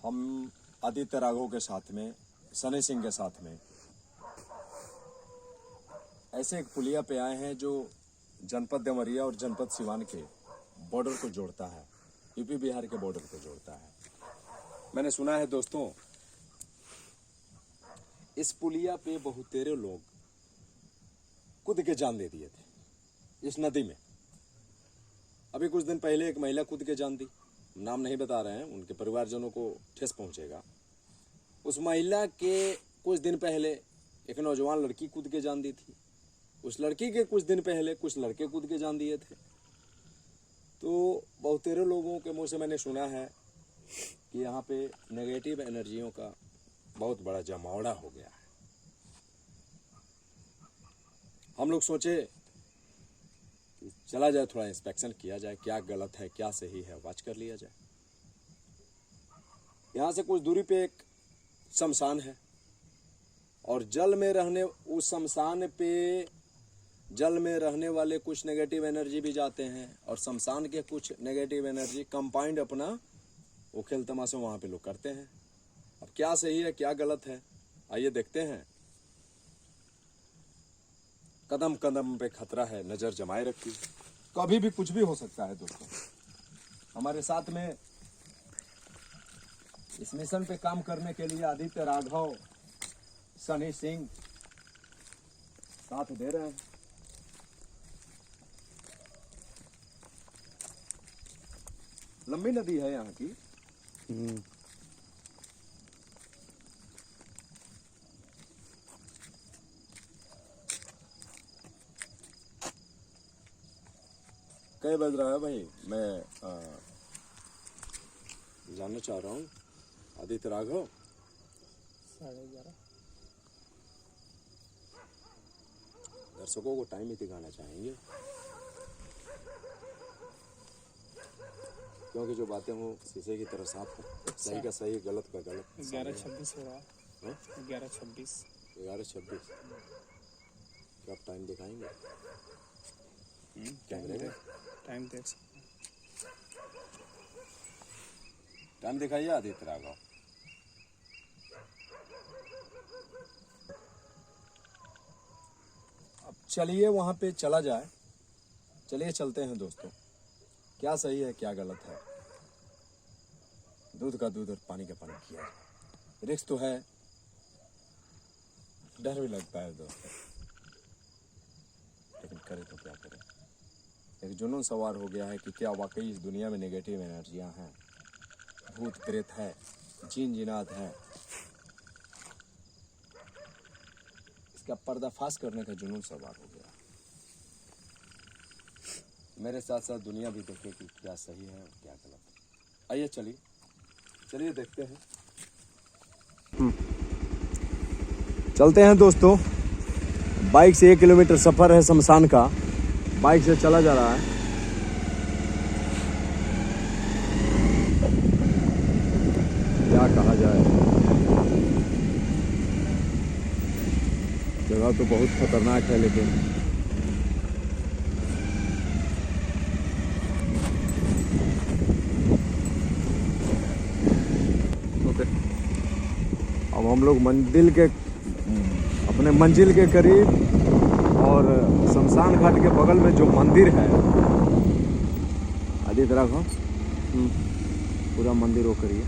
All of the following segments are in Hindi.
हम आदित्य राघव के साथ में, सनी सिंह के साथ में ऐसे एक पुलिया पे आए हैं जो जनपद देवरिया और जनपद सिवान के बॉर्डर को जोड़ता है, यूपी बिहार के बॉर्डर को जोड़ता है। मैंने सुना है दोस्तों, इस पुलिया पे बहुतेरे लोग कूद के जान दे दिए थे इस नदी में। अभी कुछ दिन पहले एक महिला कूद के जान दी, नाम नहीं बता रहे हैं, उनके परिवारजनों को ठेस पहुंचेगा। उस महिला के कुछ दिन पहले एक नौजवान लड़की कूद के जान दी थी। उस लड़की के कुछ दिन पहले कुछ लड़के कूद के जान दिए थे। तो बहुतेरे लोगों के मुंह से मैंने सुना है कि यहाँ पे नेगेटिव एनर्जियों का बहुत बड़ा जमावड़ा हो गया है। हम लोग सोचे कि चला जाए, थोड़ा इंस्पेक्शन किया जाए, क्या गलत है क्या सही है, वाच कर लिया जाए। यहाँ से कुछ दूरी पे एक शमशान है और जल में रहने उस शमशान पे जल में रहने वाले कुछ नेगेटिव एनर्जी भी जाते हैं और शमशान के कुछ नेगेटिव एनर्जी कंपाउंड अपना वो खेल तमाशा वहाँ पे लोग करते हैं। अब क्या सही है क्या गलत है, आइए देखते हैं। कदम कदम पे खतरा है, नजर जमाए रखिए, कभी भी कुछ भी हो सकता है दोस्तों। हमारे साथ में इस मिशन पे काम करने के लिए आदित्य राघव, सनी सिंह साथ दे रहे हैं। लंबी नदी है यहाँ की। कई बज रहा है भाई, मैं जानना चाह रहा हूँ आदित्य राघव। 11:30। दर्शकों को टाइम ही दिखाना चाहेंगे, क्योंकि जो बातें हो शीशे की तरह साफ हो, सही का सही, गलत का गलत। 11:26 हो रहा है। 11:26। 11:26। क्या आप टाइम दिखाएंगे कैमरे में? टाइम देख सकते हैं। टाइम दिखाइए आदित्य राघव। अब चलिए वहां पे चला जाए, चलिए चलते हैं दोस्तों। क्या सही है क्या गलत है, दूध का दूध और पानी का पानी किया जाए। रिस्क तो है, डर भी लगता है दोस्तों, लेकिन करें तो क्या करें। एक जुनून सवार हो गया है कि क्या वाकई इस दुनिया में नेगेटिव एनर्जियां हैं, भूत प्रेत है, जीन जिनात है। इसका पर्दाफाश करने का जुनून सवार हो गया। मेरे साथ साथ दुनिया भी देखे कि क्या सही है और क्या गलत है। आइए चलिए देखते हैं। चलते हैं दोस्तों। बाइक से 1 किलोमीटर सफर है शमशान का, बाइक से चला जा रहा है। क्या कहा जाए, जगह तो बहुत खतरनाक है, लेकिन अब हम लोग अपने मंजिल के करीब, और शमशान घाट के बगल में जो मंदिर है आदित्य राघव, पूरा मंदिर वो करिए।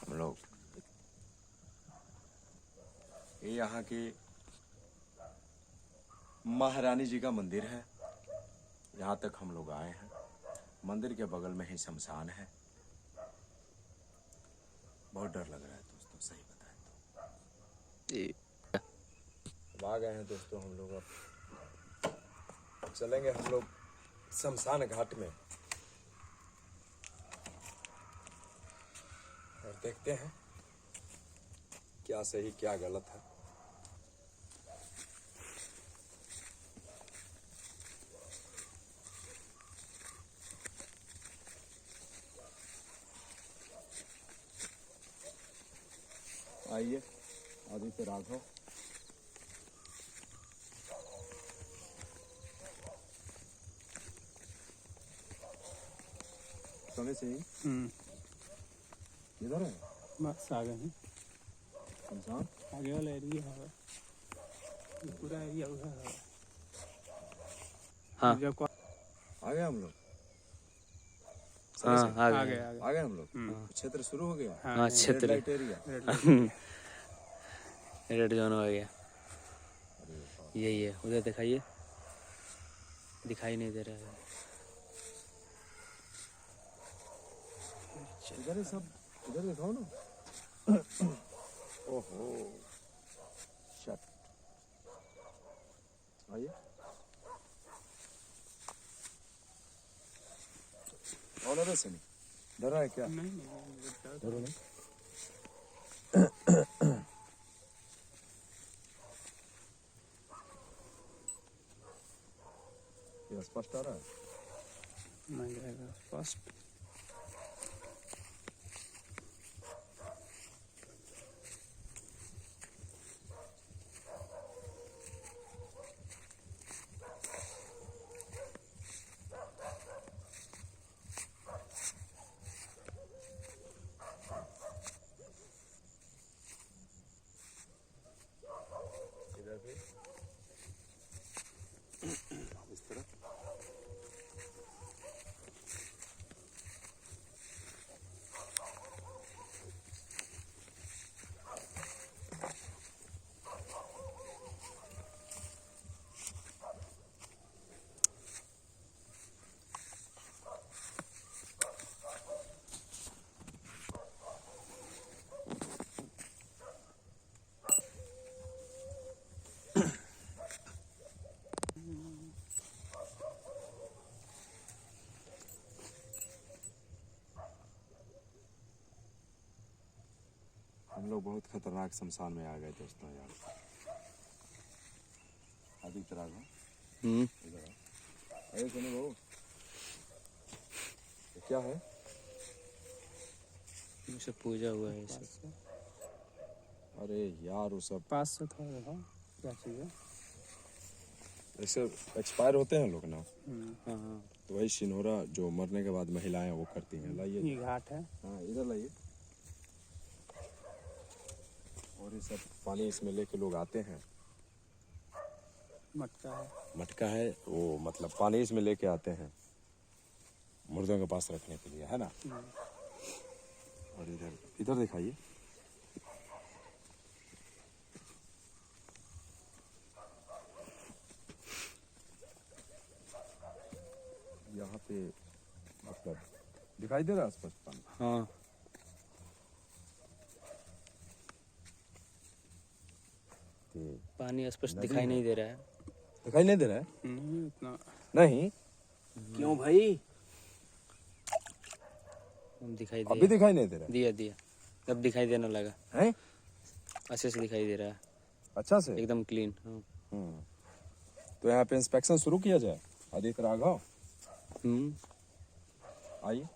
हम लोग ये यहाँ की महारानी जी का मंदिर है, यहाँ तक हम लोग आए हैं। मंदिर के बगल में ही शमशान है। बहुत डर लग रहा है दोस्तों, सही बताएं तो। अब आ गए हैं दोस्तों हम लोग, अब चलेंगे हम लोग शमशान घाट में और देखते हैं क्या सही क्या गलत है। आइए आदित्य राघव। समय से ही इधर है बस आ गए हैं। इंसान। आगे वाला एरिया है, ये पूरा एरिया उधर है। हाँ। जब को आ गए हम लोग। हाँ आ आ गए गए आ गए हम लोग। हम्म। क्षेत्र शुरू हो गया। हाँ रेड क्षेत्र लाइट एरिया। रेड जोन हो गया। यही है, उधर दिखाइए, दिखाई नहीं दे रहा है। इधर ही सब, इधर दिखाओ ना। ओहो शट। आइए और अरे से नहीं डर रहा है क्या? नहीं डरो नहीं। ये स्पष्ट आ रहा है। नहीं जाएगा फर्स्ट। इधर भी इस तरह। हम लोग बहुत खतरनाक शमशान में आ गए दोस्तों यार। आदित्य राघव इधर आओ। अरे सुनो बाबू, ये क्या है? मुझसे पूजा हुआ है इसे। अरे यार वो सब पास से थोड़ा देखो क्या चीज़ है। ऐसे एक्सपायर होते हैं लोग ना, हाँ हाँ तो वही सिनोरा जो मरने के बाद महिलाएं वो करती हैं। लाइए। ये घाट है। हाँ इधर लाइए। और ये सब पानी इसमें लेके लोग आते हैं। मटका है। मटका है वो, मतलब पानी इसमें लेके आते हैं मुर्दों के पास रखने के लिए, है ना। और इधर इधर दिखाइए। यहाँ पे मतलब दिखाई दे रहा है स्पष्ट पानी। हाँ। पानी स्पष्ट दिखाई नहीं दे रहा है। दिखाई नहीं दे रहा है? नहीं इतना। नहीं। क्यों भाई? दिखाई अभी दिया, दिखाई नहीं दे रहा दिया दिया, अब दिखाई देने लगा। है? अच्छे से दिखाई दे रहा है, अच्छा से एकदम क्लीन। हाँ। तो यहाँ पे इंस्पेक्शन शुरू किया जाए। आदित्य राघव आइए।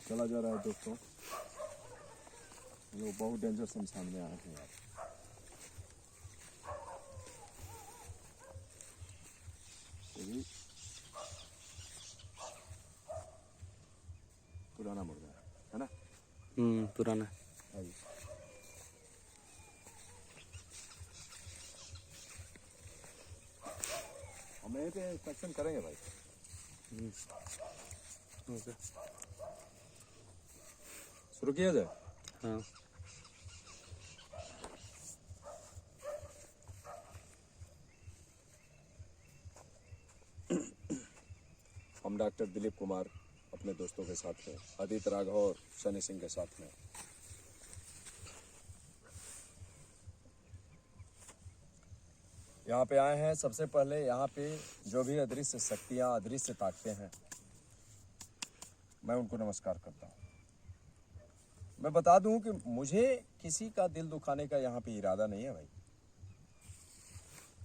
चला जा रहा है दोस्तों, लोग बहुत डेंजर शमशान में आए हैं यार। ये भी पुराना मुर्गा है ना। पुराना। आइए। हम यहीं पे इंस्पेक्शन करेंगे भाई। ओके। शुरू किया जाए। हाँ। हम डॉक्टर दिलीप कुमार अपने दोस्तों के साथ में, आदित्य राघव और शनि सिंह के साथ में यहाँ पे आए हैं। सबसे पहले यहाँ पे जो भी अदृश्य शक्तियाँ अदृश्य ताकतें हैं, मैं उनको नमस्कार करता हूँ। मैं बता दूं कि मुझे किसी का दिल दुखाने का यहाँ पे इरादा नहीं है भाई।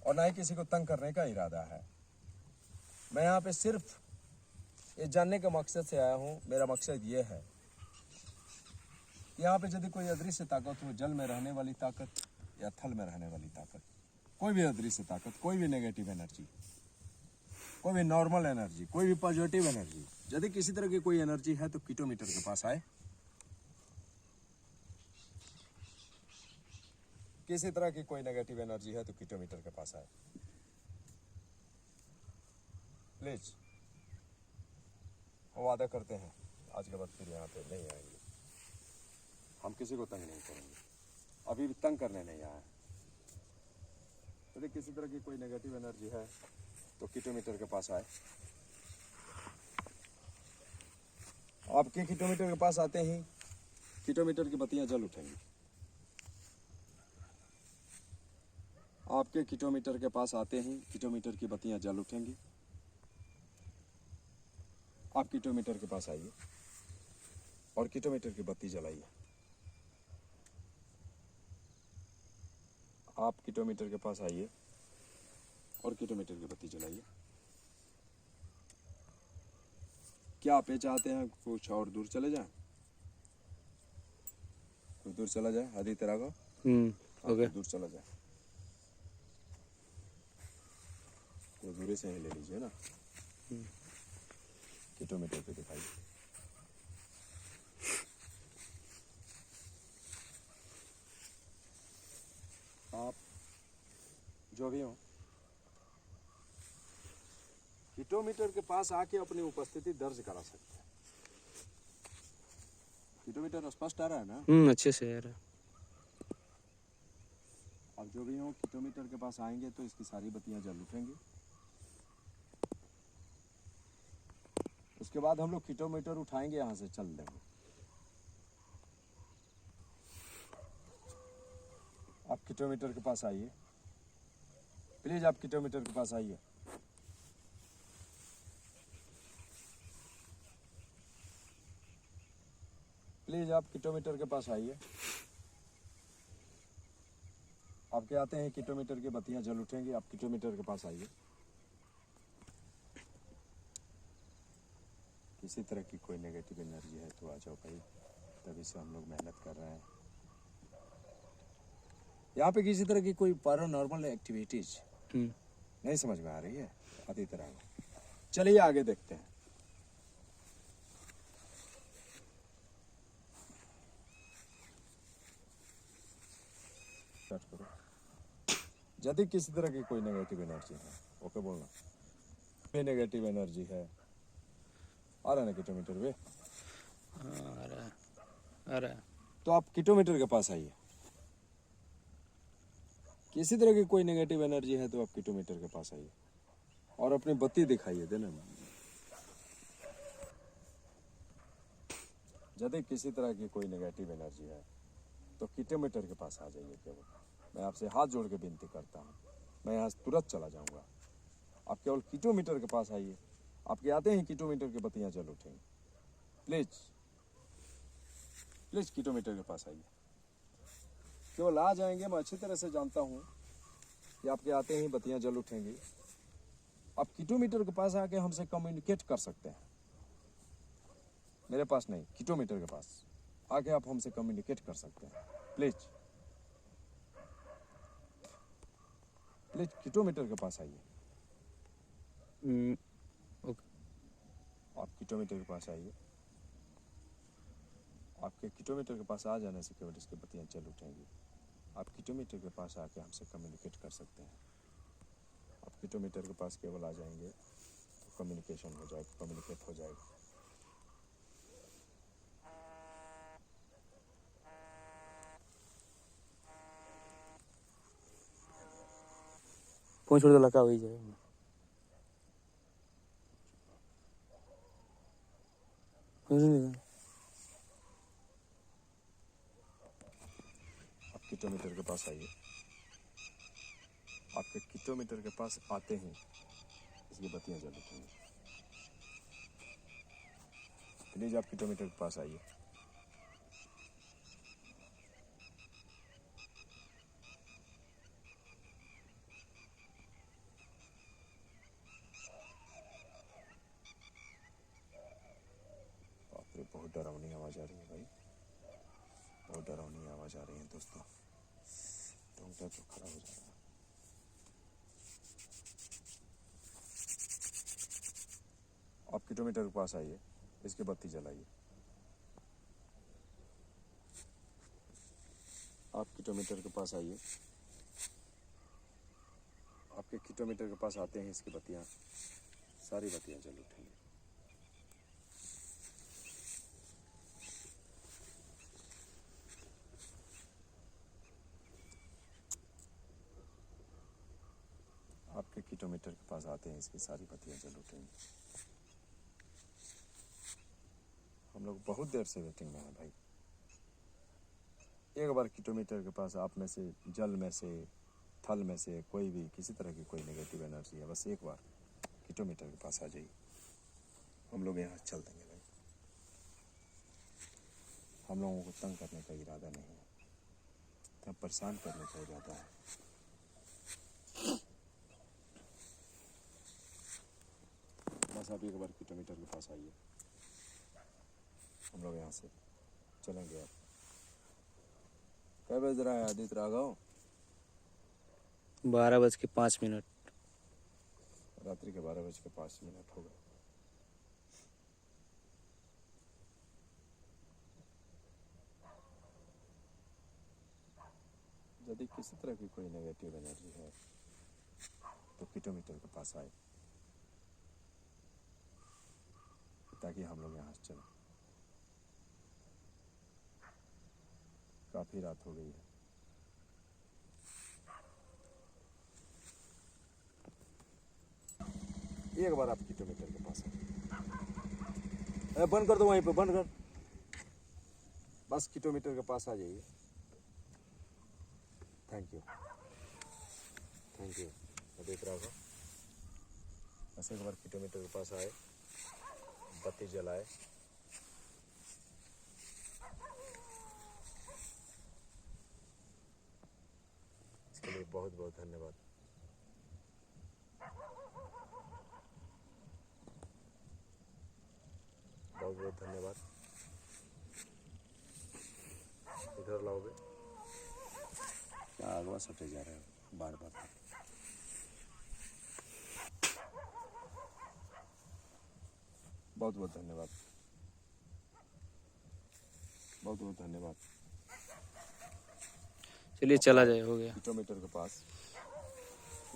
और ना ही किसी को तंग करने का इरादा है। मैं यहाँ पे सिर्फ ये जानने के मकसद से आया हूँ। मेरा मकसद ये है कि यहाँ पे यदि कोई अदृश्य ताकत हो, जल में रहने वाली ताकत या थल में रहने वाली ताकत, कोई भी अदृश्य ताकत, कोई भी नेगेटिव एनर्जी, कोई भी नॉर्मल एनर्जी, कोई भी पॉजिटिव एनर्जी, यदि किसी तरह की कोई एनर्जी है तो किटोमीटर के पास आए। किसी तरह की कोई नेगेटिव एनर्जी है तो किटोमीटर के पास आए प्लीज। हम वादा करते हैं आज के बाद फिर यहाँ पे नहीं आएंगे। हम किसी को तंग नहीं करेंगे, अभी भी तंग करने नहीं आए। यदि किसी तरह की कोई नेगेटिव एनर्जी है तो किटोमीटर के पास आए। आपके किटोमीटर के पास आते ही किटोमीटर की बत्तियां जल उठेंगी। आपके किटोमीटर के पास आते ही किटोमीटर की बत्तियां जल उठेंगी। आप किटोमीटर के पास आइए और किटोमीटर की बत्ती जलाइए। आप किटोमीटर के पास आइए और किटोमीटर की बत्ती जलाइए। क्या आप ये चाहते हैं कुछ और दूर चले जाएं? कुछ दूर चला जाए, आधी तरह का ओके। दूर चला जाए तो दूरी से ही ले लीजिए ना। किटोमीटर पे दिखाइए। आप जो भी हो किटोमीटर के पास आके अपनी उपस्थिति दर्ज करा सकते हैं। किटोमीटर स्पष्ट आ रहा है ना? अच्छे से यार। अब जो भी हो किटोमीटर के पास आएंगे तो इसकी सारी बत्तियां जल उठेंगी। उसके बाद हम लोग किटोमीटर उठाएंगे, यहाँ से चल देंगे। आप किटोमीटर के पास आइए प्लीज। आप किटोमीटर के पास आइए। प्लीज आप किटोमीटर के पास आइए। आपके आते हैं किटोमीटर की बत्तियां जल उठेंगी। आप किटोमीटर के पास आइए। किसी तरह की कोई नेगेटिव एनर्जी है तो आ जाओ भाई, तभी से हम लोग मेहनत कर रहे हैं। यहाँ पे किसी तरह की कोई पैरानॉर्मल एक्टिविटीज नहीं समझ में आ रही है? आती तरह चलिए आगे देखते हैं। स्टार्ट करो। यदि किसी तरह की कोई नेगेटिव एनर्जी है, ओके बोलना, कोई नेगेटिव एनर्जी है, आ रहा है ना किटोमीटर पे? आ रहा है। तो आप किटोमीटर के पास आइए। किसी तरह की कोई नेगेटिव एनर्जी है तो आप किटोमीटर के पास आइए और अपनी बत्ती दिखाइए देना। यदि किसी तरह की कोई नेगेटिव एनर्जी है तो किटोमीटर के पास आ जाइए। केवल मैं आपसे हाथ जोड़ के विनती करता हूँ, मैं यहाँ से तुरंत चला जाऊँगा। आप केवल किटोमीटर के पास आइए। आपके आते ही किटोमीटर की बत्तियाँ जल उठेंगी। प्लीज प्लीज किटोमीटर के पास आइए। केवल आ जाएंगे। मैं अच्छी तरह से जानता हूँ कि आपके आते ही बत्तियां जल उठेंगी। आप किटोमीटर के पास आके हमसे कम्युनिकेट कर सकते हैं। मेरे पास नहीं, किटोमीटर के पास आके आप हमसे कम्युनिकेट कर सकते हैं। प्लीज प्लीज किटोमीटर के पास आइए। ओके। आप किटोमीटर के पास आइए। आपके किटोमीटर के पास आ जाने से केवल इसकी बत्तियां जल उठेंगी। आप किटोमीटर के पास आके हमसे कम्युनिकेट कर सकते हैं। आप किटोमीटर के पास केवल आ जाएंगे तो कम्युनिकेशन हो जाएगा, कम्युनिकेट हो जाएगा। फोन छोड़ दो, लगा हुई जाए। आप किटोमीटर के पास आइए। आपके किटोमीटर के पास आते ही इसकी बत्तियां जल उठेंगी। प्लीज आप किटोमीटर के पास आइए। बहुत डरावनी आवाज़ आ रही है भाई, बहुत डरावनी आवाज़ आ रही है दोस्तों। रोंगटा तो खड़ा हो जा रहा है। आप किलोमीटर के पास आइए, इसकी बत्ती जलाइए। आप किलोमीटर के पास आइए, आपके किलोमीटर के पास आते हैं इसकी बत्तियाँ, सारी बत्तियाँ जल उठेंगी। आपके किलोमीटर के पास आते हैं इसकी सारी बत्तियाँ जल उठेंगी। हम लोग बहुत देर से वेटिंग में हैं भाई। एक बार किलोमीटर के पास आप में से, जल में से, थल में से कोई भी किसी तरह की कोई नेगेटिव एनर्जी है, बस एक बार किलोमीटर के पास आ जाइए, हम लोग यहाँ चल देंगे भाई। हम लोगों को तंग करने का इरादा नहीं है, तब परेशान करने का इरादा है। बस आप एक बार किलोमीटर के पास आइए, हम लोग यहाँ से चलेंगे। अब क्या बज रहा है आदित्य राघव? 12:05। रात्रि के 12:05 हो गए। यदि किसी तरह की कोई नेगेटिव एनर्जी है तो किलोमीटर के पास आए, ताकि हम लोग यहाँ से चलें। काफ़ी रात हो गई है। एक बार आप किलोमीटर के पास आए, बंद कर दो वहीं पे, बंद कर। बस किलोमीटर के पास आ जाइए। Thank you, thank you. मैं देख रहा था, बस एक बार किलोमीटर के पास आए, बत्ती जलाए, इसके लिए बहुत बहुत धन्यवाद। बहुत बहुत धन्यवाद। इधर लाओगे क्या? आगवा सटे जा रहे हो बार बार। बहुत बहुत धन्यवाद, बहुत बहुत धन्यवाद। चलिए चला जाए, हो गया। किलोमीटर के पास,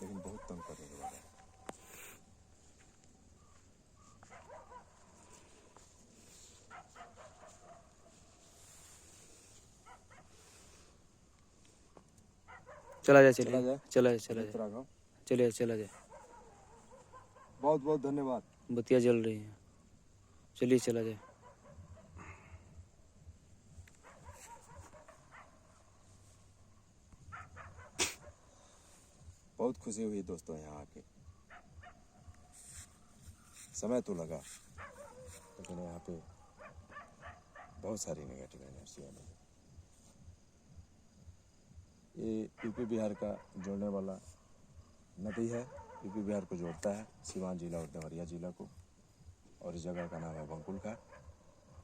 लेकिन बहुत तंग करने के बाद है। चला जाए, चला चलिए जाए? चला जाए, चला आदित्य जाए, राघव, चलिए चला जाए। बहुत बहुत धन्यवाद। बत्तियाँ जल रही हैं, चलिए चला जाए। बहुत खुशी हुई दोस्तों यहाँ आके। समय तो लगा, लेकिन यहाँ पे बहुत सारी नेगेटिव एनर्जी है। ये यूपी बिहार का जोड़ने वाला नदी है, यूपी बिहार को जोड़ता है, सिवान जिला और देवरिया जिला को, और इस जगह का नाम है बंकुल का।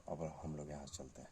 अब हम लोग यहाँ से चलते हैं।